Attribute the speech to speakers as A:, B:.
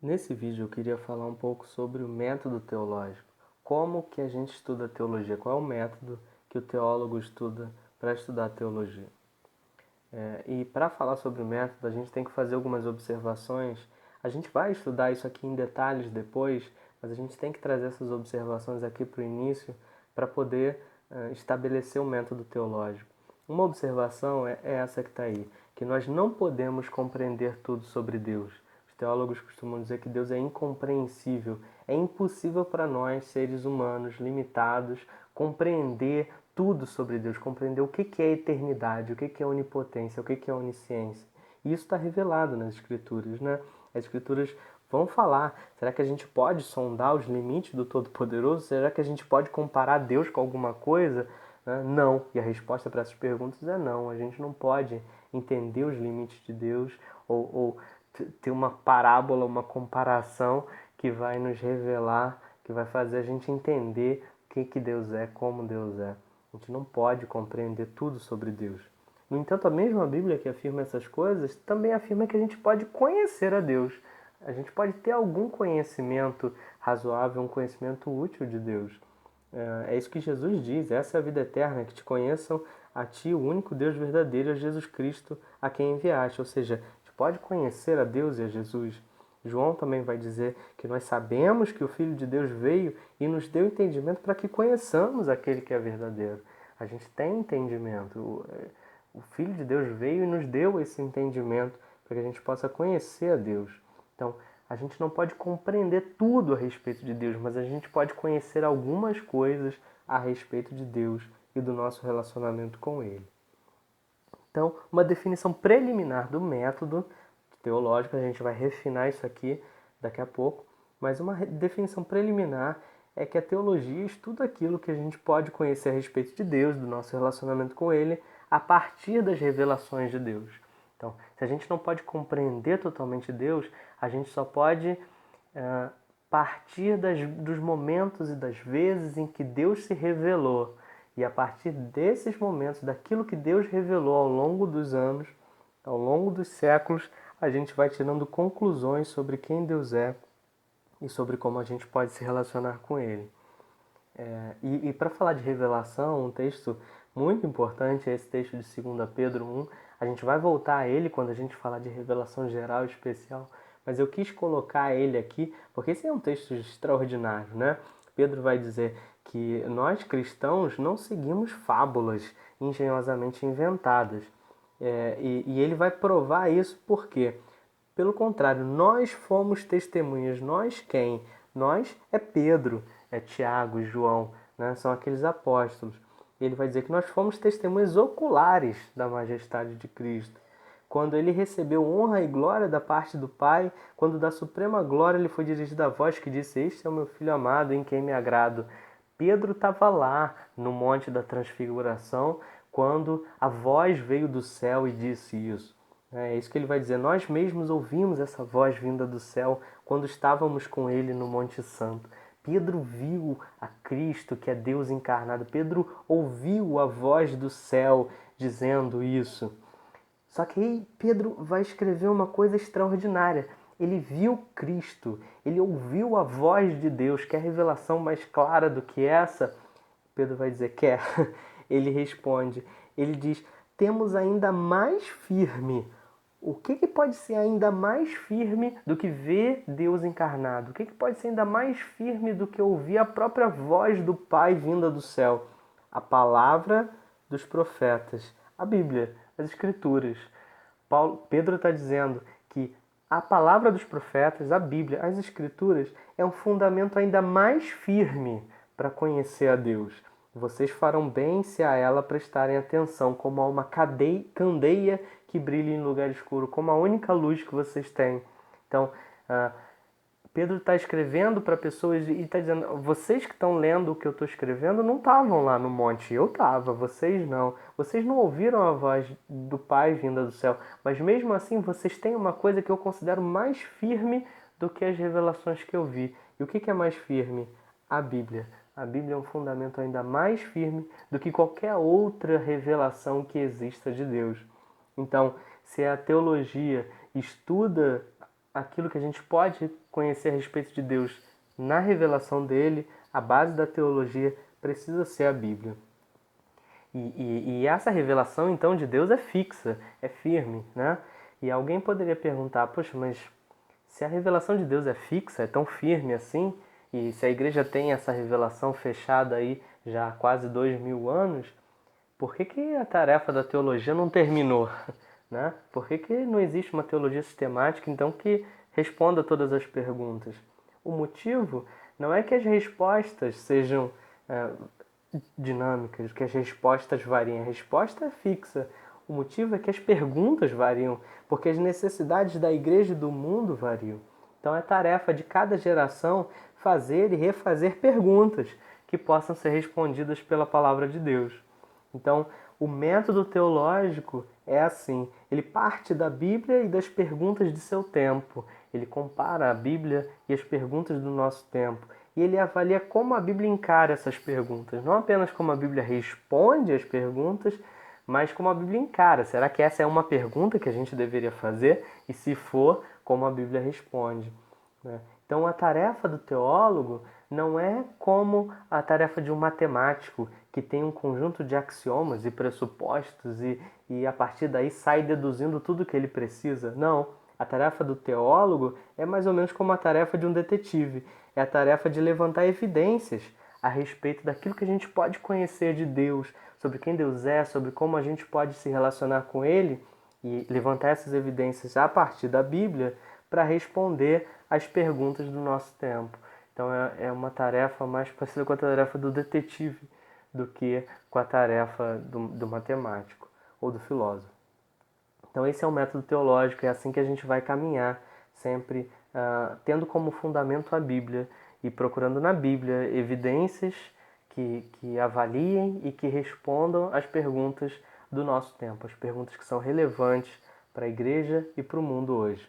A: Nesse vídeo eu queria falar um pouco sobre o método teológico. Como que a gente estuda teologia? Qual é o método que o teólogo estuda para estudar teologia? E para falar sobre o método, a gente tem que fazer algumas observações. A gente vai estudar isso aqui em detalhes depois, mas a gente tem que trazer essas observações aqui para o início para poder estabelecer o método teológico. Uma observação é essa que está aí, que nós não podemos compreender tudo sobre Deus. Os teólogos costumam dizer que Deus é incompreensível. É impossível para nós, seres humanos limitados, compreender tudo sobre Deus, compreender o que é eternidade, o que é onipotência, o que é onisciência. E isso está revelado nas Escrituras, né? As Escrituras vão falar. Será que a gente pode sondar os limites do Todo-Poderoso? Será que a gente pode comparar Deus com alguma coisa? Não. E a resposta para essas perguntas é não. A gente não pode entender os limites de Deus ou ter uma parábola, uma comparação que vai nos revelar, que vai fazer a gente entender o que Deus é, como Deus é. A gente não pode compreender tudo sobre Deus. No entanto, a mesma Bíblia que afirma essas coisas também afirma que a gente pode conhecer a Deus. A gente pode ter algum conhecimento razoável, um conhecimento útil de Deus. É isso que Jesus diz, essa é a vida eterna, que te conheçam a ti, o único Deus verdadeiro, a Jesus Cristo, a quem enviaste. Ou seja, a gente pode conhecer a Deus e a Jesus. João também vai dizer que nós sabemos que o Filho de Deus veio e nos deu entendimento para que conheçamos aquele que é verdadeiro. A gente tem entendimento. O Filho de Deus veio e nos deu esse entendimento para que a gente possa conhecer a Deus. Então, a gente não pode compreender tudo a respeito de Deus, mas a gente pode conhecer algumas coisas a respeito de Deus e do nosso relacionamento com Ele. Então, uma definição preliminar do método teológico, a gente vai refinar isso aqui daqui a pouco, mas uma definição preliminar é que a teologia estuda aquilo que a gente pode conhecer a respeito de Deus, do nosso relacionamento com Ele, a partir das revelações de Deus. Então, se a gente não pode compreender totalmente Deus, a gente só pode partir dos momentos e das vezes em que Deus se revelou. E a partir desses momentos, daquilo que Deus revelou ao longo dos anos, ao longo dos séculos, a gente vai tirando conclusões sobre quem Deus é e sobre como a gente pode se relacionar com Ele. E para falar de revelação, um texto muito importante é esse texto de 2 Pedro 1. A gente vai voltar a ele quando a gente falar de revelação geral e especial, mas eu quis colocar ele aqui porque esse é um texto extraordinário, né? Pedro vai dizer que nós cristãos não seguimos fábulas engenhosamente inventadas. E ele vai provar isso porque, pelo contrário, nós fomos testemunhas. Nós quem? Nós é Pedro, é Tiago, João, né? São aqueles apóstolos. Ele vai dizer que nós fomos testemunhas oculares da majestade de Cristo. Quando ele recebeu honra e glória da parte do Pai, quando da suprema glória lhe foi dirigida a voz que disse: Este é o meu Filho amado, em quem me agrado. Pedro estava lá no Monte da Transfiguração quando a voz veio do céu e disse isso. É isso que ele vai dizer. Nós mesmos ouvimos essa voz vinda do céu quando estávamos com ele no Monte Santo. Pedro viu a Cristo, que é Deus encarnado. Pedro ouviu a voz do céu dizendo isso. Só que aí Pedro vai escrever uma coisa extraordinária. Ele viu Cristo, ele ouviu a voz de Deus. Quer revelação mais clara do que essa? Pedro vai dizer: quer. Ele responde, ele diz: temos ainda mais firme. O que pode ser ainda mais firme do que ver Deus encarnado? O que pode ser ainda mais firme do que ouvir a própria voz do Pai vinda do céu? A palavra dos profetas, a Bíblia, as Escrituras. Pedro está dizendo que a palavra dos profetas, a Bíblia, as Escrituras, é um fundamento ainda mais firme para conhecer a Deus. Vocês farão bem se a ela prestarem atenção, como a uma candeia que brilha em lugar escuro, como a única luz que vocês têm. Então, Pedro está escrevendo para pessoas e está dizendo: vocês que estão lendo o que eu estou escrevendo não estavam lá no monte, eu estava, vocês não. Vocês não ouviram a voz do Pai vinda do céu, mas mesmo assim vocês têm uma coisa que eu considero mais firme do que as revelações que eu vi. E o que é mais firme? A Bíblia. A Bíblia é um fundamento ainda mais firme do que qualquer outra revelação que exista de Deus. Então, se a teologia estuda aquilo que a gente pode conhecer a respeito de Deus na revelação dele, a base da teologia precisa ser a Bíblia. E essa revelação, então, de Deus é fixa, é firme, né? E alguém poderia perguntar, poxa, mas se a revelação de Deus é fixa, é tão firme assim, e se a igreja tem essa revelação fechada aí já há quase 2000 anos, por que a tarefa da teologia não terminou? Né? Por que não existe uma teologia sistemática, então, que responda todas as perguntas? O motivo não é que as respostas sejam dinâmicas, que as respostas variem. A resposta é fixa. O motivo é que as perguntas variam, porque as necessidades da igreja e do mundo variam. Então é tarefa de cada geração fazer e refazer perguntas que possam ser respondidas pela palavra de Deus. Então, o método teológico é assim, ele parte da Bíblia e das perguntas de seu tempo. Ele compara a Bíblia e as perguntas do nosso tempo. E ele avalia como a Bíblia encara essas perguntas. Não apenas como a Bíblia responde às perguntas, mas como a Bíblia encara. Será que essa é uma pergunta que a gente deveria fazer? E se for, como a Bíblia responde? Então, a tarefa do teólogo não é como a tarefa de um matemático que tem um conjunto de axiomas e pressupostos e a partir daí sai deduzindo tudo o que ele precisa. Não. A tarefa do teólogo é mais ou menos como a tarefa de um detetive. É a tarefa de levantar evidências a respeito daquilo que a gente pode conhecer de Deus, sobre quem Deus é, sobre como a gente pode se relacionar com Ele e levantar essas evidências a partir da Bíblia para responder às perguntas do nosso tempo. Então é uma tarefa mais parecida com a tarefa do detetive do que com a tarefa do matemático ou do filósofo. Então esse é o método teológico, é assim que a gente vai caminhar, sempre tendo como fundamento a Bíblia e procurando na Bíblia evidências que avaliem e que respondam às perguntas do nosso tempo, as perguntas que são relevantes para a igreja e para o mundo hoje.